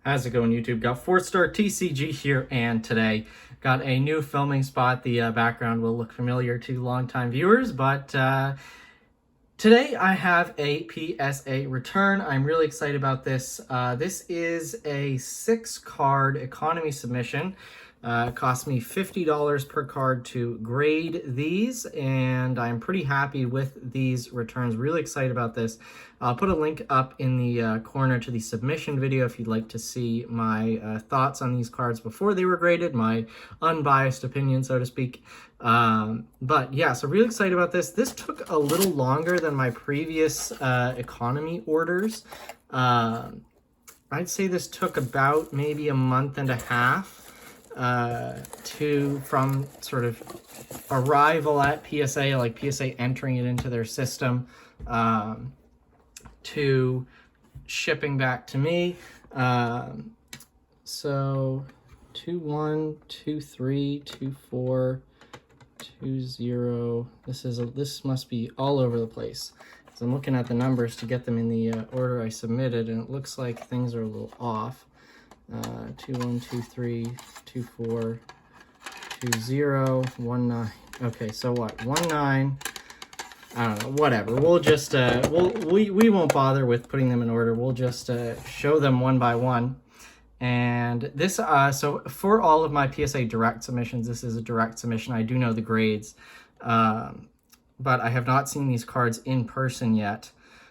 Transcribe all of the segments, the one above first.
How's it going, YouTube? Got FourthStarTCG here, and today got a new filming spot. The background will look familiar to longtime viewers, but today I have a PSA return. I'm really excited about this. This is a 6-card economy submission. It cost me $50 per card to grade these, and I'm pretty happy with these returns. Really excited about this. I'll put a link up in the corner to the submission video if you'd like to see my thoughts on these cards before they were graded, my unbiased opinion, so to speak. But yeah, so really excited about this. This took a little longer than my previous economy orders. I'd say this took about maybe a month and a half from sort of arrival at PSA, like PSA entering it into their system, to shipping back to me. So 2-1, 2-3, 2-4, 2-0. This must be all over the place. So I'm looking at the numbers to get them in the order I submitted, and it looks like things are a little off. 2-1, 2-3, 2-4, 2-0, 1-9. Okay, so what? 1-9. I don't know. Whatever. We'll just we won't bother with putting them in order. We'll just show them one by one. And this so for all of my PSA direct submissions, this is a direct submission. I do know the grades, but I have not seen these cards in person yet.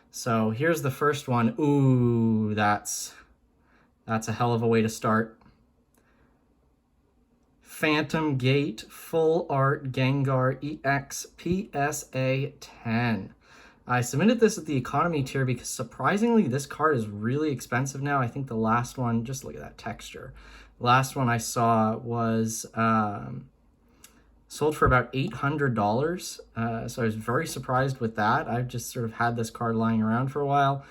So here's the first one. Ooh, that's a hell of a way to start. Phantom Gate Full Art Gengar EX PSA 10. I submitted this at the economy tier because surprisingly this card is really expensive now. I think the last one, just look at that texture. The last one I saw was sold for about $800. So I was very surprised with that. I've just sort of had this card lying around for a while.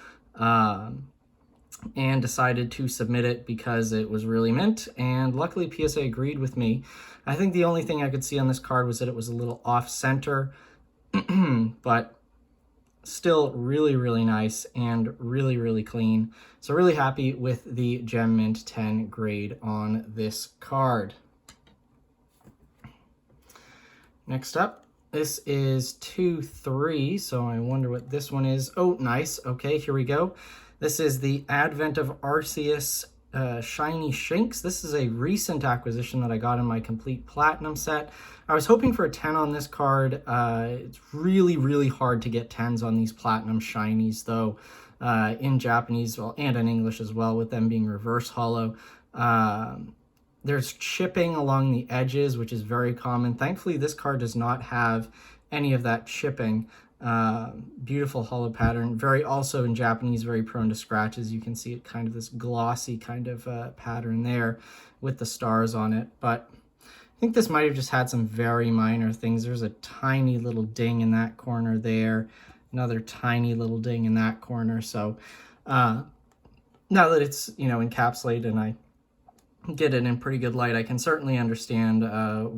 And decided to submit it because it was really mint, and luckily PSA agreed with me. I think the only thing I could see on this card was that it was a little off-center, but still really, really nice and really, really clean. So really happy with the Gem Mint 10 grade on this card. Next up, this is 2-3, so I wonder what this one is. Oh, nice. Okay, here we go. This is the Advent of Arceus Shiny Shinx. This is a recent acquisition that I got in my complete Platinum set. I was hoping for a 10 on this card. It's really, really hard to get 10s on these Platinum Shinies, though, in Japanese and in English as well, with them being reverse holo. There's chipping along the edges, which is very common. Thankfully, this card does not have any of that chipping. Beautiful hollow pattern, very also in Japanese, very prone to scratches. You can see it kind of this glossy kind of pattern there with the stars on it, but I think this might have just had some very minor things. There's a tiny little ding in that corner there, another tiny little ding in that corner. So now that it's, you know, encapsulated and I get it in pretty good light, I can certainly understand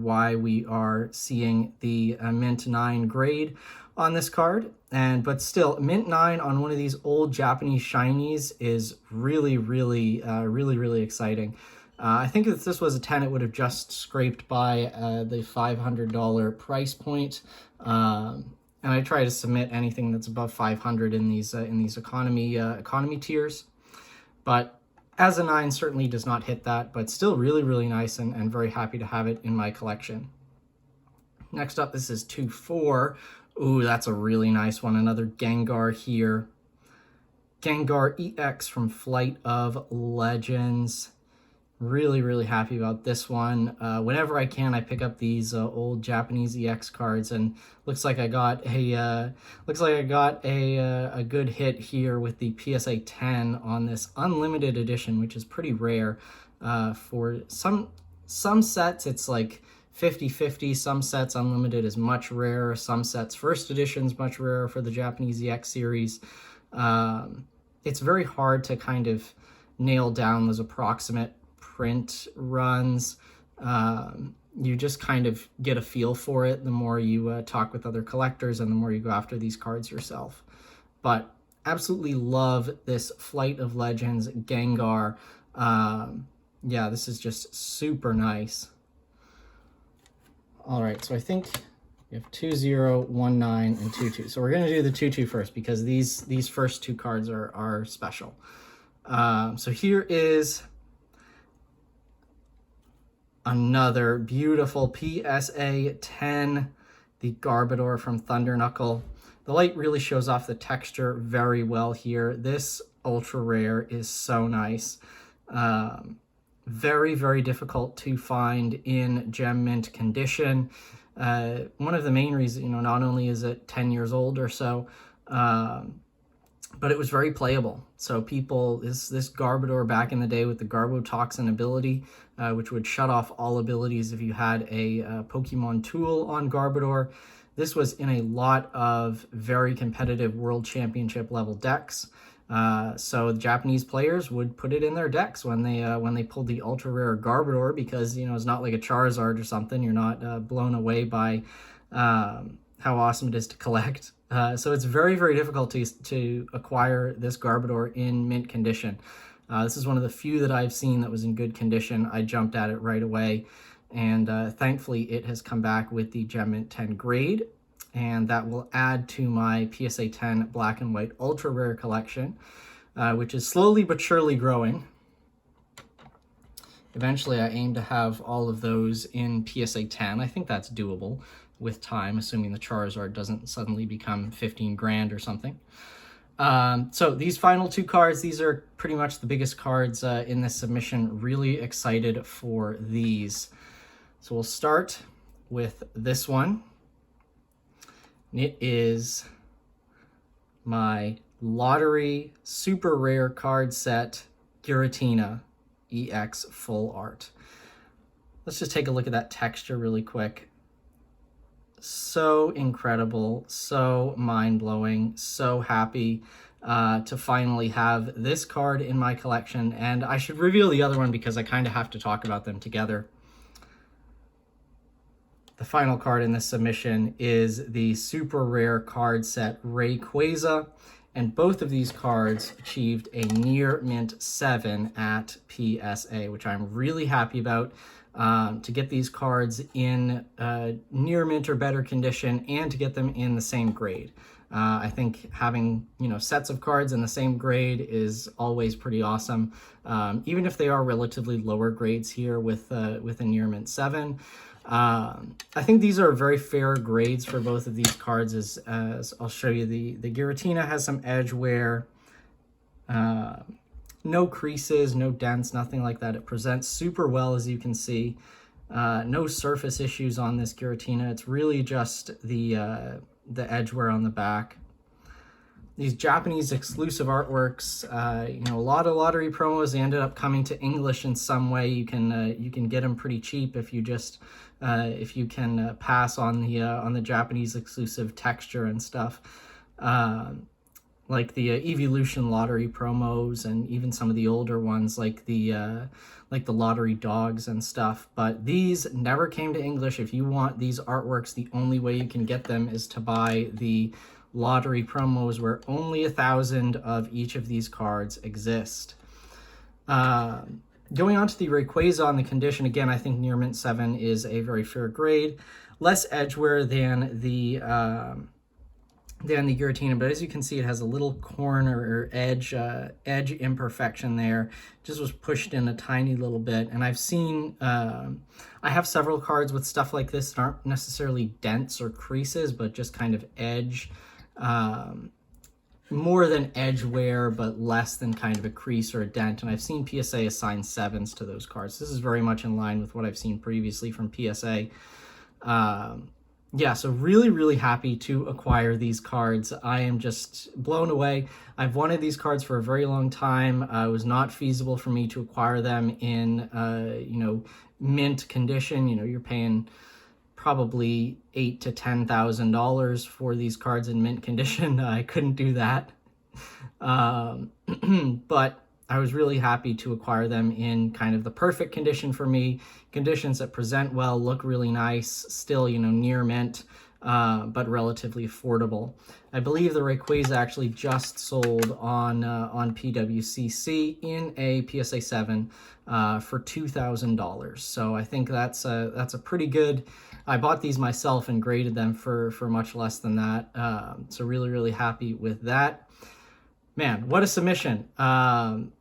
why we are seeing the Mint 9 grade on this card. But still, Mint 9 on one of these old Japanese shinies is really, really, really exciting. I think if this was a 10, it would have just scraped by the $500 price point. And I try to submit anything that's above 500 in these economy tiers. But as a 9, certainly does not hit that, but still really, really nice and very happy to have it in my collection. Next up, this is 2-4. Ooh, that's a really nice one. Another Gengar here. Gengar EX from Flight of Legends. Really, really happy about this one. Whenever I can, I pick up these old Japanese EX cards, and looks like I got a good hit here with the PSA 10 on this unlimited edition, which is pretty rare. For some sets, it's like 50-50. Some sets unlimited is much rarer. Some sets first edition is much rarer for the Japanese EX series. It's very hard to kind of nail down those approximate print runs. You just kind of get a feel for it the more you talk with other collectors and the more you go after these cards yourself. But Absolutely love this Flight of Legends Gengar. Yeah, this is just super nice. All right, so I think we have 2-0, 1-9, and 2-2. So we're going to do the 2-2 first because these first two cards are special. So here is another beautiful PSA 10, the Garbodor from Thunder Knuckle. The light really shows off the texture very well here. This ultra rare is so nice. Very, very difficult to find in gem mint condition. One of the main reasons, not only is it 10 years old or so, but it was very playable. So this Garbodor back in the day with the Garbotoxin ability, which would shut off all abilities if you had a Pokemon tool on Garbodor. This was in a lot of very competitive World Championship level decks. So the Japanese players would put it in their decks when they pulled the ultra rare Garbodor, because it's not like a Charizard or something. You're not blown away by how awesome it is to collect. So it's very, very difficult to acquire this Garbodor in mint condition. This is one of the few that I've seen that was in good condition. I jumped at it right away, and thankfully it has come back with the Gem Mint 10 grade, and that will add to my PSA 10 Black and White Ultra Rare collection, which is slowly but surely growing. Eventually I aim to have all of those in PSA 10. I think that's doable with time, assuming the Charizard doesn't suddenly become 15 grand or something. So these final two cards, these are pretty much the biggest cards in this submission. Really excited for these. So we'll start with this one. It is my lottery super rare card set, Giratina EX Full Art. Let's just take a look at that texture really quick. So incredible, so mind-blowing, so happy to finally have this card in my collection. And I should reveal the other one because I kind of have to talk about them together. The final card in this submission is the super rare card set Rayquaza, and both of these cards achieved a near mint 7 at PSA, which I'm really happy about. To get these cards in near mint or better condition, and to get them in the same grade. I think having sets of cards in the same grade is always pretty awesome, even if they are relatively lower grades here with a near mint 7. I think these are very fair grades for both of these cards. As I'll show you, the Giratina has some edge wear. No creases, no dents, nothing like that. It presents super well, as you can see. No surface issues on this Giratina. It's really just the edge wear on the back. These Japanese exclusive artworks, a lot of lottery promos, they ended up coming to English in some way. You can get them pretty cheap if you just if you can pass on the Japanese exclusive texture and stuff. Like the Evolution lottery promos, and even some of the older ones like the lottery dogs and stuff. But these never came to English. If you want these artworks, the only way you can get them is to buy the lottery promos, where only 1,000 of each of these cards exist. Going on to the Rayquaza on the condition, again, I think near mint 7 is a very fair grade. Less edge wear than the Giratina, but as you can see, it has a little corner or edge imperfection there. Just was pushed in a tiny little bit. And I've seen, I have several cards with stuff like this that aren't necessarily dents or creases, but just kind of edge, more than edge wear, but less than kind of a crease or a dent. And I've seen PSA assign 7s to those cards. This is very much in line with what I've seen previously from PSA. Yeah, so really, really happy to acquire these cards. I am just blown away. I've wanted these cards for a very long time. It was not feasible for me to acquire them in, mint condition. You're paying probably $8,000 to $10,000 for these cards in mint condition. I couldn't do that. But I was really happy to acquire them in kind of the perfect condition for me, conditions that present well, look really nice, still, near mint. but relatively affordable. I believe the Rayquaza actually just sold on PWCC in a PSA 7 for $2,000. So I think that's a pretty good. I bought these myself and graded them for much less than that. So really happy with that. Man, what a submission.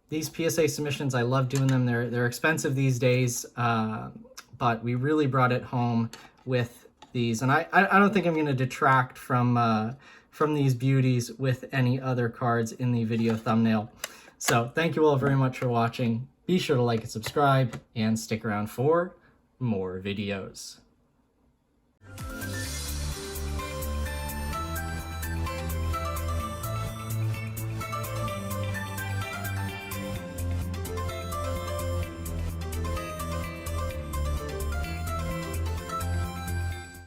These PSA submissions, I love doing them. They're expensive these days, but we really brought it home with these. And I don't think I'm going to detract from these beauties with any other cards in the video thumbnail. So thank you all very much for watching. Be sure to like and subscribe, and stick around for more videos.